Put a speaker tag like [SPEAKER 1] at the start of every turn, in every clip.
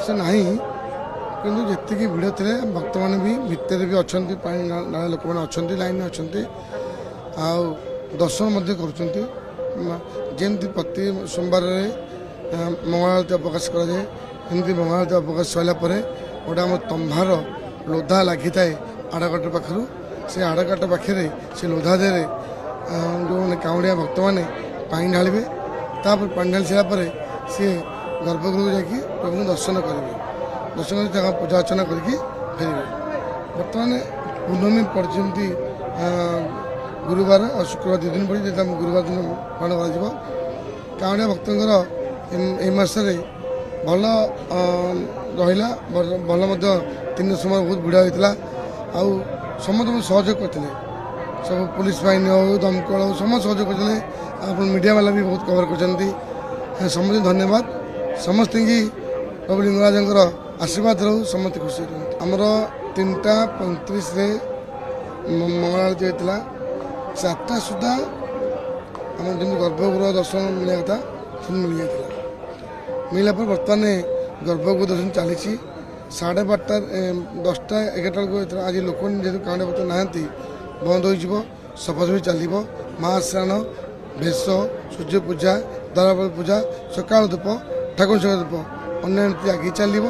[SPEAKER 1] ସମସ୍ତେ ନାହିଁ କିନ୍ତୁ ଯେତିକି ଭିଡ଼ ଥିଲେ ଭକ୍ତମାନେ ବି ଭିତରେ ବି ଅଛନ୍ତି, ପାଣି ନାଳ ଲୋକମାନେ ଅଛନ୍ତି, ଲାଇନ୍ରେ ଅଛନ୍ତି, ଆଉ ଦର୍ଶନ ମଧ୍ୟ କରୁଛନ୍ତି। ଯେମିତି ପ୍ରତି ସୋମବାରରେ ମଙ୍ଗଳ ଆଳତି ଅବକାଶ କରାଯାଏ, ଏମିତି ମଙ୍ଗଳ ଆଳତି ଅବକାଶ ସରିଲା ପରେ ଗୋଟେ ଆମର ତମ୍ଭାର ଲୋଧା ଲାଗିଥାଏ ଆଡ଼କାଟ ପାଖରୁ, ସେ ଆଡ଼କାଟ ପାଖରେ ସେ ଲୋଧା ଦେହରେ ଯେଉଁମାନେ କାଉଁଡ଼ିଆ ଭକ୍ତମାନେ ପାଣି ଢାଳିବେ। ତାପରେ ପାଣି ଢାଳି ସାରିଲା ପରେ ସିଏ ଗର୍ଭଗୃହକୁ ଯାଇକି ପ୍ରଭୁଙ୍କୁ ଦର୍ଶନ କରିବେ। ଦର୍ଶନ କରି ତାଙ୍କ ପୂଜା ଅର୍ଚ୍ଚନା କରିକି ଫେରିବେ। ବର୍ତ୍ତମାନ ପୂର୍ଣ୍ଣମୀ ପଡ଼ିଛନ୍ତି ଗୁରୁବାର ଆଉ ଶୁକ୍ରବାର 2 ଦିନ ପଡ଼ି, ଯେହେତୁ ଗୁରୁବାର ଦିନ ପାଳନ କରାଯିବ। କାଉଁଡ଼ିଆ ଭକ୍ତଙ୍କର ଏଇ ମାସରେ ଭଲ ରହିଲା, ଭଲ ମଧ୍ୟ 3 ସମୟ ବହୁତ ଭିଡ଼ ହୋଇଥିଲା। ଆଉ ସମସ୍ତେ ସହଯୋଗ କରିଥିଲେ, ସବୁ ପୁଲିସ ବାହିନୀ ହେଉ, ଦମକଳ ହେଉ, ସମସ୍ତେ ସହଯୋଗ କରିଥିଲେ। ଆପଣ ମିଡ଼ିଆ ବାଲା ବି ବହୁତ କଭର କରିଛନ୍ତି। ସମସ୍ତେ ଧନ୍ୟବାଦ। ସମସ୍ତଙ୍କୁ ପ୍ରଭୁ ଲିଙ୍ଗରାଜଙ୍କର ଆଶୀର୍ବାଦ ରହୁ, ସମସ୍ତେ ଖୁସି ରୁହନ୍ତୁ। ଆମର 3:35ରେ ମଙ୍ଗଳ ଆଳତି ହୋଇଥିଲା। 4ଟା ସୁଦ୍ଧା ଆମର ଯେମିତି ଗର୍ଭଗୃହ ଦର୍ଶନ ମିଳିବା କଥା ସେମିତି ମିଳିଯାଇଥିଲା। ମିଳିଲା ପରେ ବର୍ତ୍ତମାନ ଗର୍ଭଗୃହ ଦର୍ଶନ ଚାଲିଛି। 12:30 10ଟା 11ଟା ବେଳକୁ ଏଥର ଆଜି ଲୋକମାନେ ଯେହେତୁ କାଉଁଡ଼ିଆ ଭକ୍ତ ନାହାନ୍ତି, ବନ୍ଦ ହୋଇଯିବ। ସଫାସଫି ଚାଲିବ। ମା ଆଶ୍ରାଣ, ଭେଷ, ସୂର୍ଯ୍ୟ ପୂଜା, ଦ୍ୱାରପାଳ ପୂଜା, ସକାଳ ଧୂପ, ଠାକୁର ସେବା ଧୂପ, ଅନ୍ୟାନ୍ୟ ନୀତି ଆଗେଇ ଚାଲିବ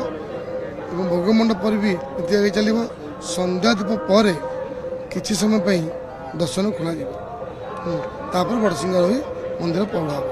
[SPEAKER 1] ଏବଂ ଭୋଗମଣ୍ଡପ ପରେ ବି ନୀତି ଆଗେଇ ଚାଲିବ। ସନ୍ଧ୍ୟା ଧୂପ ପରେ କିଛି ସମୟ ପାଇଁ ଦର୍ଶନ ଖୋଲାଯିବ। ତାପରେ ବଡ଼ସିଂହାର ହୋଇ ମନ୍ଦିର ପହୁଡ଼ ହେବ।